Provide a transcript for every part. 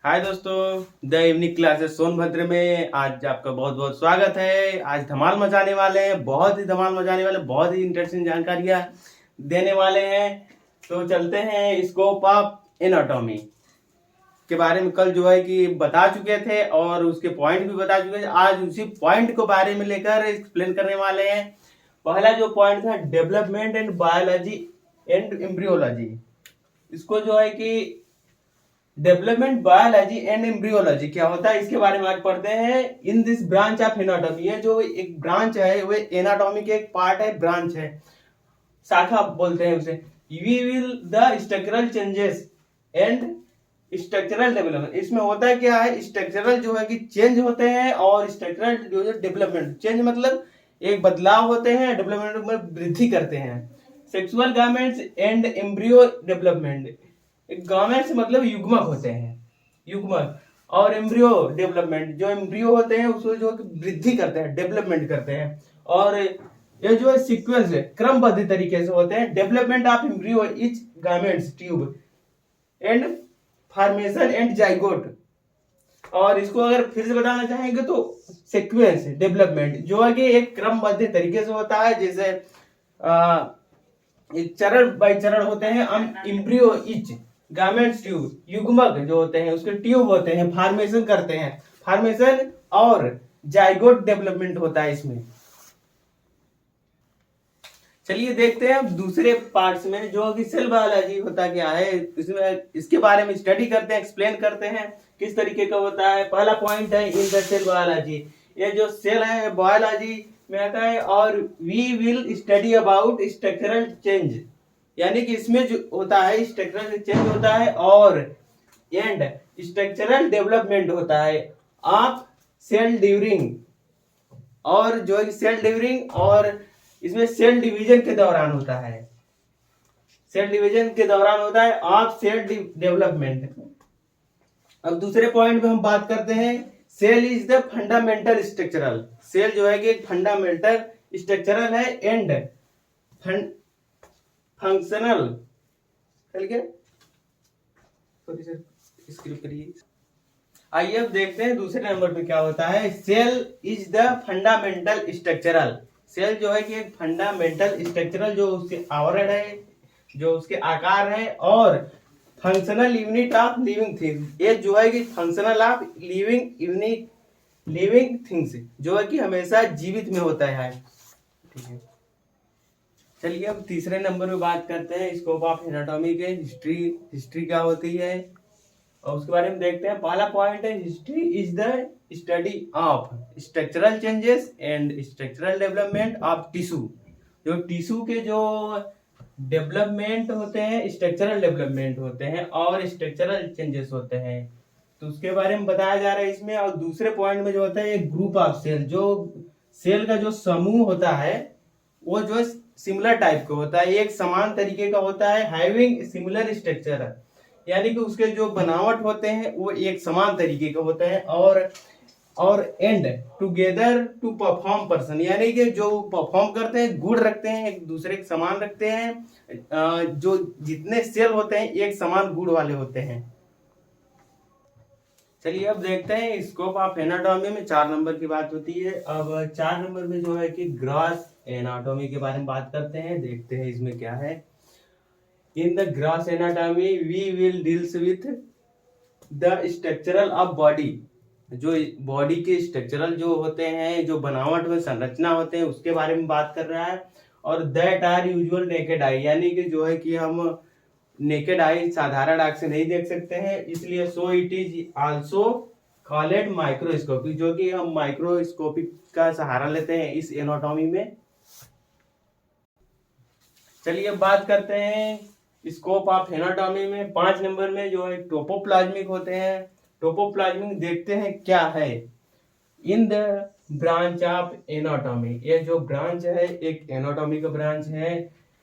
हाय दोस्तों, the evening classes Sonbhadra में आज आपका बहुत बहुत स्वागत है। आज धमाल मचाने वाले हैं, बहुत ही धमाल मचाने वाले, बहुत ही इंटरेस्टिंग जानकारियां देने वाले हैं। तो चलते हैं स्कोप ऑफ एनाटॉमी के बारे में। कल जो है कि बता चुके थे और उसके पॉइंट भी बता चुके थे। आज उसी पॉइंट को बारे में लेकर एक्सप्लेन करने वाले हैं। पहला जो पॉइंट था development and biology and embryology. इसको जो है कि डेवलपमेंट बायोलॉजी एंड एम्ब्रियोलॉजी क्या होता है इसके बारे में आज पढ़ते हैं। In this branch of anatomy, ये जो एक ब्रांच है वो एनाटॉमी के एक पार्ट है, ब्रांच है, शाखा बोलते हैं उसे। We will the structural changes and structural development. इसमें होता है क्या है, स्ट्रक्चरल जो है कि चेंज होते हैं और स्ट्रक्चरल जो है डेवलपमेंट। चेंज मतलब एक बदलाव होते हैं, डेवलपमेंट में वृद्धि करते हैं। Sexual garments and embryo development. Garments मतलब युग्मक होते हैं, युग्मक। और एम्ब्रियो डेवलपमेंट, जो एम्ब्रियो होते हैं उसको जो वृद्धि करते हैं, डेवलपमेंट करते हैं। और ये जो है सीक्वेंस है, क्रमबद्ध तरीके से होते हैं। Development of embryo etch garments tube and formation and zygote. और इसको अगर फिर से बताना चाहेंगे तो सीक्वेंस डेवलपमेंट जो है कि एक क्रमबद्ध तरीके से होता है, जैसे चरण बाय चरण होते हैं। एम्ब्रियो इच गार्मेंट्स ट्यूब, युग्मक जो होते हैं उसके ट्यूब होते हैं, फॉर्मेशन करते हैं, फॉर्मेशन और जाइगोट डेवलपमेंट होता है इसमें। चलिए देखते हैं अब दूसरे पार्ट्स में जो कि सेल बायोलॉजी होता क्या है, इसमें इसके बारे में स्टडी करते हैं, एक्सप्लेन करते हैं किस तरीके का होता है। पहला पॉइंट है इन द सेल बायोलॉजी। ये जो सेल है बायोलॉजी में आता है। और we will study about structural change, यानी कि इसमें जो होता है स्ट्रक्चरल चेंज होता है और एंड स्ट्रक्चरल डेवलपमेंट होता है ऑफ सेल ड्यूरिंग। और जो सेल ड्यूरिंग और इसमें सेल डिवीजन के दौरान होता है, सेल डिवीजन के दौरान होता है ऑफ सेल डेवलपमेंट। अब दूसरे पॉइंट में हम बात करते हैं cell is the fundamental structural. Cell जो है कि एक फंडामेंटल स्ट्रक्चरल है एंड फंक्शनल। स्क्रिप्ट करिए। आइए अब देखते हैं दूसरे नंबर पे क्या होता है। Cell is the fundamental structural. Cell जो है कि एक फंडामेंटल स्ट्रक्चरल, जो उसके आवरण है, जो उसके आकार है, और functional unit of living things. ये जो है कि functional of living unit, living things जो है कि हमेशा जीवित में होता है। ठीक है, चलिए अब तीसरे नंबर पे बात करते हैं स्कोप ऑफ एनाटॉमी के। हिस्ट्री, हिस्ट्री क्या होती है और उसके बारे में देखते हैं। पहला पॉइंट है history is the study of structural changes and structural development of tissue. जो टिश्यू के जो डेवलपमेंट होते हैं, स्ट्रक्चरल डेवलपमेंट होते हैं और स्ट्रक्चरल चेंजेस होते हैं, तो उसके बारे में बताया जा रहा है इसमें। और दूसरे पॉइंट में जो होता है एक ग्रुप ऑफ सेल, जो सेल का जो समूह होता है वो जो सिमिलर टाइप का होता है, एक समान तरीके का होता है, हैविंग सिमिलर स्ट्रक्चर, यानी कि उसके जो बनावट होते हैं वो एक समान तरीके के होते हैं। और and together to perform person, यानी कि जो परफॉर्म करते हैं, गुण रखते हैं, एक दूसरे के समान रखते हैं। जो जितने सेल होते हैं एक समान गुण वाले होते हैं। चलिए अब देखते हैं स्कोप ऑफ एनाटॉमी में 4 नंबर की बात होती है। अब 4 नंबर में जो है कि ग्रॉस एनाटॉमी के बारे में बात करते हैं, देखते हैं इसमें क्या है। In the gross anatomy we will deals with the structural of body. जो बॉडी के स्ट्रक्चरल जो होते हैं, जो बनावट में संरचना होते हैं, उसके बारे में बात कर रहा है। और that are usual naked eye, यानी कि जो है कि हम नेकेड आई साधारण आंख से नहीं देख सकते हैं, इसलिए so it is also called microscopy, जो कि हम माइक्रोस्कोपी का सहारा लेते हैं इस एनाटॉमी में। चलिए अब बात करते हैं स्कोप ऑफ एनाटॉमी में 5 नंबर में जो है टोपोप्लाज्मिक होते हैं। टोपोप्लाज्मिक देखते हैं क्या है। In the branch of anatomy, ये जो ब्रांच है एक एनाटॉमी का ब्रांच है।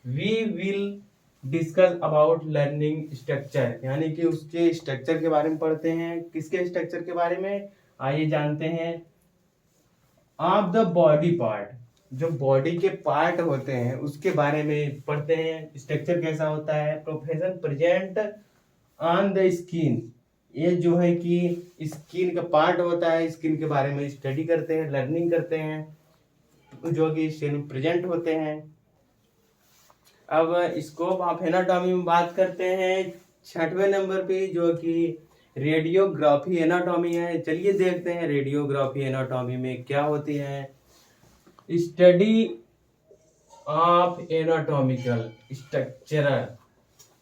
We will discuss about learning structure, यानी कि उसके स्ट्रक्चर के बारे में पढ़ते हैं। किसके स्ट्रक्चर के बारे में, आइए जानते हैं। ऑफ द बॉडी पार्ट, जो बॉडी के पार्ट होते हैं उसके बारे में पढ़ते हैं, स्ट्रक्चर कैसा होता है। Profession present on the skin, ये जो है कि स्किन का पार्ट होता है, स्किन के बारे में स्टडी करते हैं, लर्निंग करते हैं, जो कि स्किन में प्रेजेंट होते हैं। अब स्कोप ऑफ एनाटॉमी में बात करते हैं 6वें नंबर पे, जो कि रेडियोग्राफी एनाटॉमी है। चलिए देखते हैं रेडियोग्राफी एनाटॉमी में क्या होती है। स्टडी ऑफ एनाटॉमिकल स्ट्रक्चर,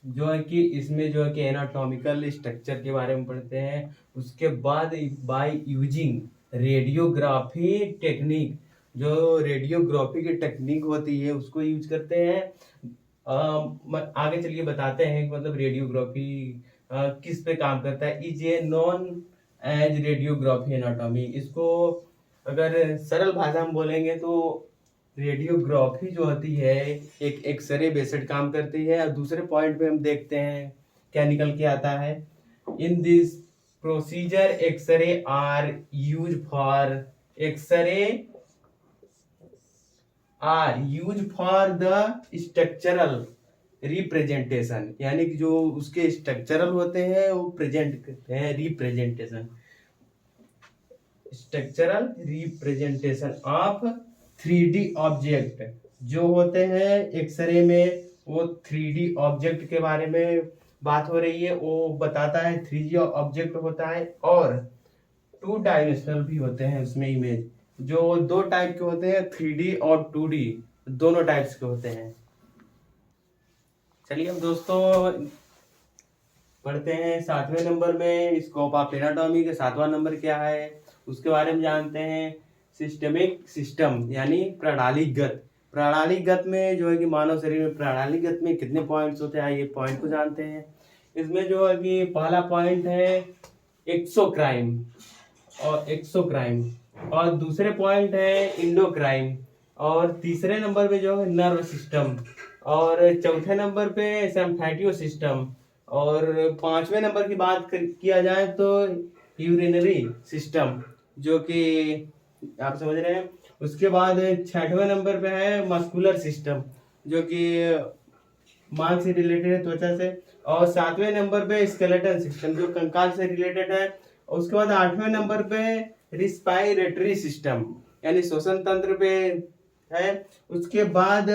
जो है कि इसमें जो है कि एनाटॉमिकल स्ट्रक्चर के बारे में पढ़ते हैं। उसके बाद बाय यूजिंग रेडियोग्राफी टेक्निक, जो रेडियोग्राफी की टेक्निक होती है उसको यूज करते हैं। आगे चलिए बताते हैं कि मतलब रेडियोग्राफी किस पे काम करता है। Is a non as radiography anatomy, इसको अगर सरल भाषा में बोलेंगे तो रेडियोग्राफी जो होती है एक एक्सरे बेस्ड काम करती है। और दूसरे पॉइंट पे हम देखते हैं क्या निकल के आता है। In this procedure x-ray are use for the structural representation, यानी कि जो उसके स्ट्रक्चरल होते हैं वो प्रेजेंट करते हैं। Representation, structural representation of 3D object जो होते हैं एक्सरे में, वो 3D ऑब्जेक्ट के बारे में बात हो रही है। वो बताता है 3D ऑब्जेक्ट होता है और 2 डायमेंशनल भी होते हैं उसमें इमेज, जो 2 टाइप के होते हैं, 3D और 2D दोनों टाइप्स के होते हैं। चलिए हम दोस्तों पढ़ते हैं 7वें नंबर में स्कोप ऑफ एनाटॉमी के 7वां नंबर क्या है उसके बारे में जानते हैं। सिस्टमिक सिस्टम यानी प्रणालीगत में जो है कि मानव शरीर में प्रणालीगत में कितने पॉइंट्स होते हैं, ये पॉइंट को जानते हैं। इसमें जो है कि पहला पॉइंट है एक्सोक्राइन और दूसरे पॉइंट है इंडोक्राइन, और तीसरे नंबर पे जो है नर्व सिस्टम, और चौथे नंबर पे सिम्फेटिक सिस्टम, और 5वें नंबर की बात किया जाए तो यूरिनरी सिस्टम, जो कि आप समझ रहे हैं। उसके बाद 6वें नंबर पे है मस्कुलर सिस्टम, जो कि मांस से रिलेटेड है, त्वचा से। और 7वें नंबर पे स्केलेटन सिस्टम, जो कंकाल से रिलेटेड है। और उसके बाद 8वें नंबर पे रिस्पायरेटरी सिस्टम यानी श्वसन तंत्र पे है। उसके बाद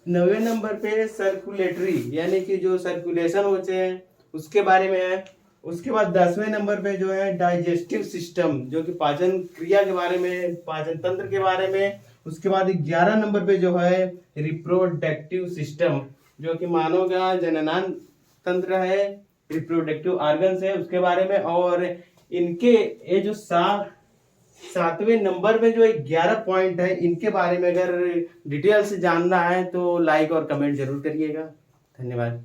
9वें नंबर पे सर्कुलेटरी यानी कि जो सर्कुलेशन होते हैं उसके बारे में है। उसके बाद 10वें नंबर पे जो है डाइजेस्टिव सिस्टम, जो कि पाचन क्रिया के बारे में, पाचन तंत्र के बारे में। उसके बाद 11 नंबर पे जो है रिप्रोडक्टिव सिस्टम, जो कि मानव का जननांग तंत्र है, रिप्रोडक्टिव ऑर्गन्स है उसके बारे में। और इनके ये जो 7वें नंबर में जो 11 पॉइंट है, इनके बारे में अगर डिटेल से जानना है तो लाइक और कमेंट जरूर करिएगा। धन्यवाद।